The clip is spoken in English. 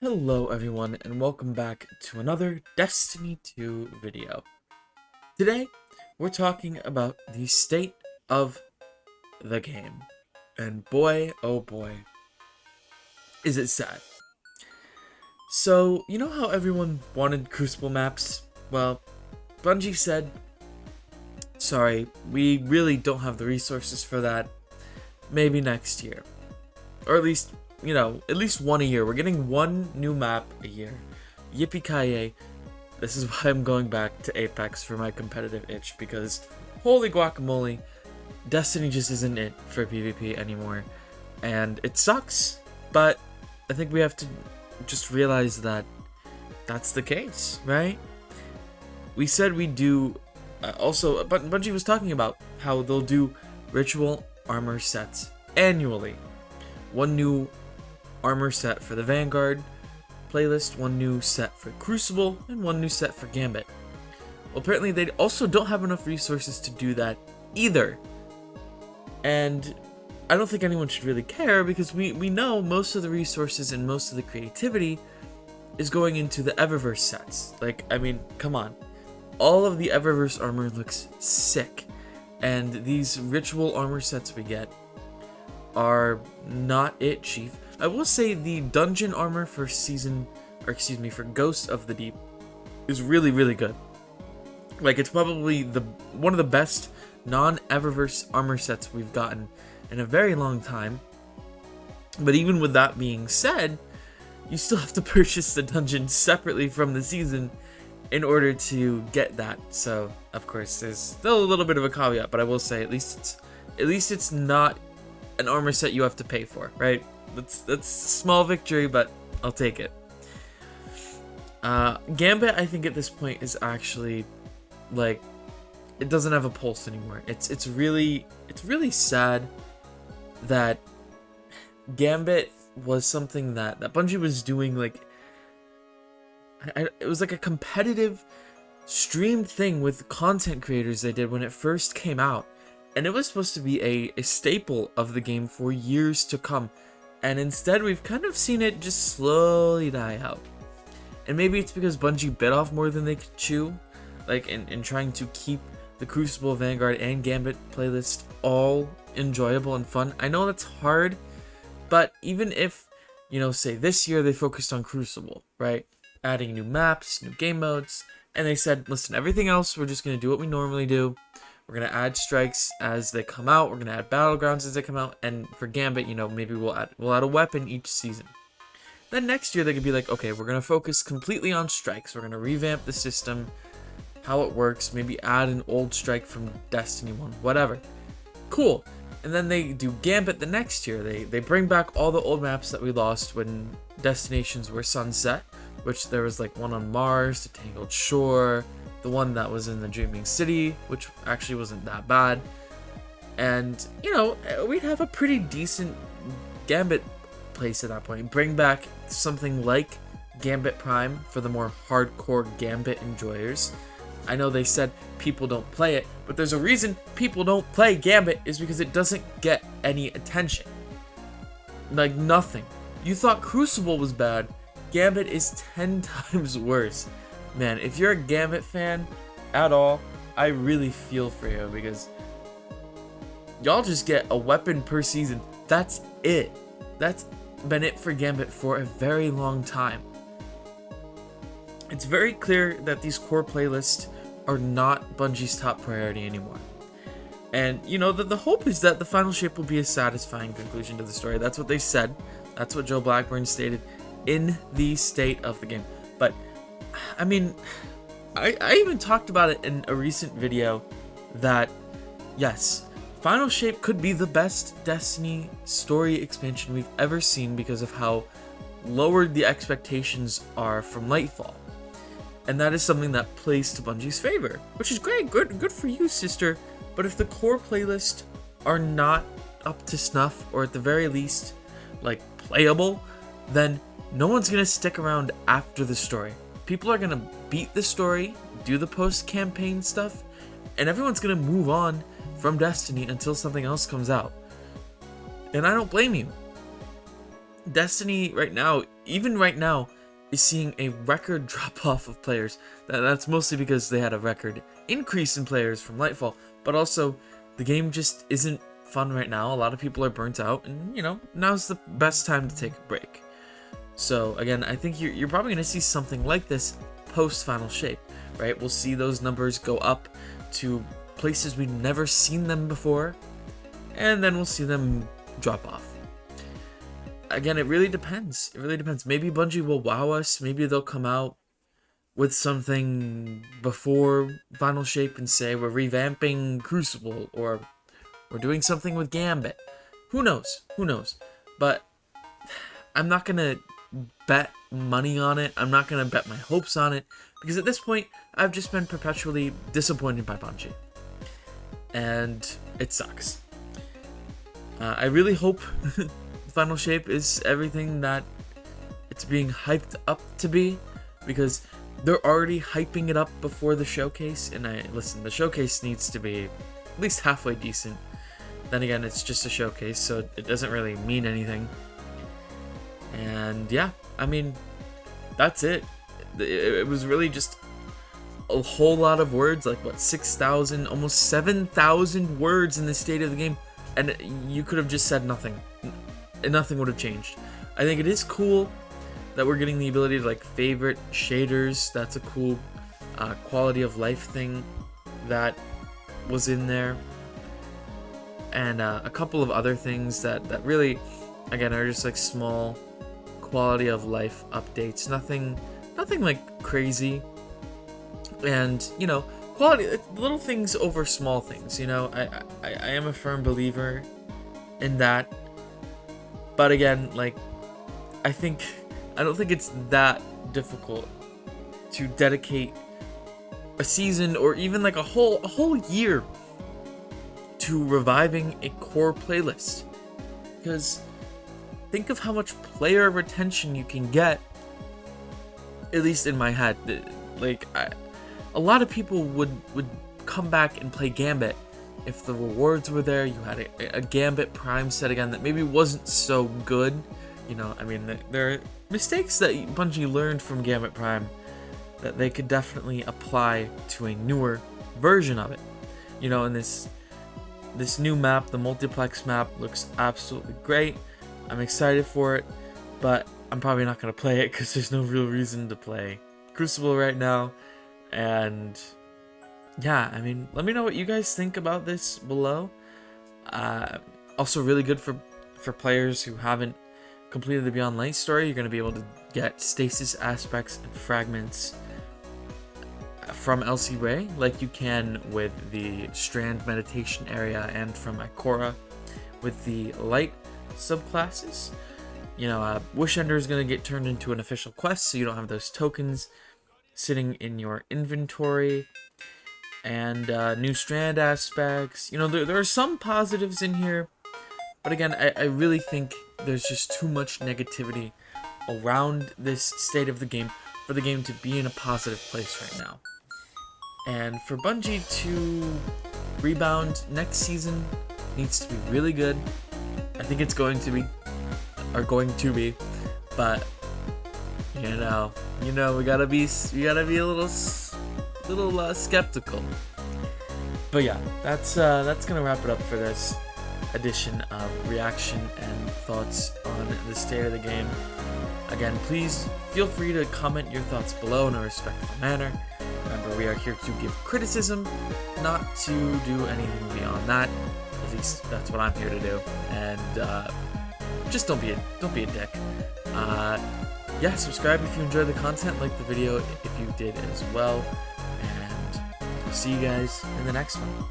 Hello everyone and welcome back to another Destiny 2 video. Today, we're talking about the state of the game. And boy, oh boy, is it sad. So, you know how everyone wanted Crucible maps? Well, Bungie said, sorry, we really don't have the resources for that. Maybe next year. Or at least, at least one a year. We're getting one new map a year. Yippee-ki-yay. This is why I'm going back to Apex for my competitive itch, because holy guacamole, Destiny just isn't it for PvP anymore. And it sucks, but I think we have to just realize that that's the case, right? We said we'd do, but Bungie was talking about how they'll do ritual armor sets annually. One new armor set for the Vanguard playlist, one new set for Crucible, and one new set for Gambit. Well, apparently they also don't have enough resources to do that either. And I don't think anyone should really care, because we know most of the resources and most of the creativity is going into the Eververse sets. Like, I mean, come on. All of the Eververse armor looks sick. And these ritual armor sets we get are not it, Chief. I will say the dungeon armor for for Ghost of the Deep is really, really good. Like, it's probably one of the best non-Eververse armor sets we've gotten in a very long time. But even with that being said, you still have to purchase the dungeon separately from the season in order to get that. So, of course, there's still a little bit of a caveat, but I will say at least it's not an armor set you have to pay for, right? That's a small victory, but I'll take it. Gambit, I think at this point is actually, like, it doesn't have a pulse anymore. It's really sad that Gambit was something that Bungie was doing, like, it was like a competitive streamed thing with content creators they did when it first came out. And it was supposed to be a staple of the game for years to come. And instead, we've kind of seen it just slowly die out. And maybe it's because Bungie bit off more than they could chew, like in trying to keep the Crucible, Vanguard, and Gambit playlist all enjoyable and fun. I know that's hard, but even if, say this year they focused on Crucible, right? Adding new maps, new game modes, and they said, listen, everything else, we're just going to do what we normally do. We're going to add strikes as they come out. We're going to add battlegrounds as they come out. And for Gambit, maybe we'll add a weapon each season. Then next year, they could be like, okay, we're going to focus completely on strikes. We're going to revamp the system, how it works, maybe add an old strike from Destiny 1, whatever. Cool. And then they do Gambit the next year. They bring back all the old maps that we lost when destinations were sunset, which there was like one on Mars, the Tangled Shore, the one that was in the Dreaming City, which actually wasn't that bad. And, we'd have a pretty decent Gambit place at that point. Bring back something like Gambit Prime for the more hardcore Gambit enjoyers. I know they said people don't play it, but there's a reason people don't play Gambit, is because it doesn't get any attention. Like, nothing. You thought Crucible was bad. Gambit is 10 times worse. Man, if you're a Gambit fan at all, I really feel for you, because y'all just get a weapon per season. That's it. That's been it for Gambit for a very long time. It's very clear that these core playlists are not Bungie's top priority anymore. And, the hope is that the final shape will be a satisfying conclusion to the story. That's what they said. That's what Joe Blackburn stated in the state of the game. But I mean, I even talked about it in a recent video that, yes, Final Shape could be the best Destiny story expansion we've ever seen because of how lowered the expectations are from Lightfall. And that is something that plays to Bungie's favor, which is great. Good for you, sister. But if the core playlist are not up to snuff, or at the very least, like, playable, then no one's going to stick around after the story. People are going to beat the story, do the post-campaign stuff, and everyone's going to move on from Destiny until something else comes out. And I don't blame you. Destiny right now even right now, is seeing a record drop-off of players. That's mostly because they had a record increase in players from Lightfall, but also the game just isn't fun right now. A lot of people are burnt out, and you know, now's the best time to take a break. So again, I think you're probably going to see something like this post Final Shape, right? We'll see those numbers go up to places we've never seen them before, and then we'll see them drop off. Again, it really depends. It really depends. Maybe Bungie will wow us. Maybe they'll come out with something before Final Shape and say we're revamping Crucible, or we're doing something with Gambit. Who knows? Who knows? But I'm not gonna bet money on it. I'm not gonna bet my hopes on it, because at this point, I've just been perpetually disappointed by Bungie, and it sucks. I really hope Final Shape is everything that it's being hyped up to be, because they're already hyping it up before the showcase, and listen, the showcase needs to be at least halfway decent. Then again, it's just a showcase, so it doesn't really mean anything. And yeah, I mean, that's it. It was really just a whole lot of words, like what, 6,000, almost 7,000 words in the state of the game, and you could have just said nothing, and nothing would have changed. I think it is cool that we're getting the ability to like favorite shaders. That's a cool quality of life thing that was in there, and a couple of other things that really, again, are just like small quality of life updates. Nothing like crazy, and you know, quality, little things over small things. You know, I am a firm believer in that. But again, like, I don't think it's that difficult to dedicate a season or even like a whole year to reviving a core playlist. Because think of how much player retention you can get, at least in my head. Like, a lot of people would come back and play Gambit if the rewards were there. You had a Gambit Prime set again that maybe wasn't so good. You know, I mean, there are mistakes that Bungie learned from Gambit Prime that they could definitely apply to a newer version of it. You know, and this new map, the multiplex map, looks absolutely great. I'm excited for it, but I'm probably not going to play it because there's no real reason to play Crucible right now. And yeah, I mean, let me know what you guys think about this below. Also really good for players who haven't completed the Beyond Light story. You're going to be able to get stasis aspects and fragments from LC Ray, like you can with the Strand Meditation area, and from Ikora with the Light subclasses. You know, Wish Ender is going to get turned into an official quest, so you don't have those tokens sitting in your inventory. And new Strand aspects. You know, there are some positives in here, but again, I really think there's just too much negativity around this state of the game for the game to be in a positive place right now. And for Bungie to rebound next season needs to be really good. I think it's going to be, but you know, we gotta be a little skeptical. But yeah, that's gonna wrap it up for this edition of reaction and thoughts on the state of the game. Again, please feel free to comment your thoughts below in a respectful manner. Remember, we are here to give criticism, not to do anything beyond that. At least that's what I'm here to do. And just don't be a dick. Yeah, subscribe if you enjoyed the content, like the video if you did as well, and I'll see you guys in the next one.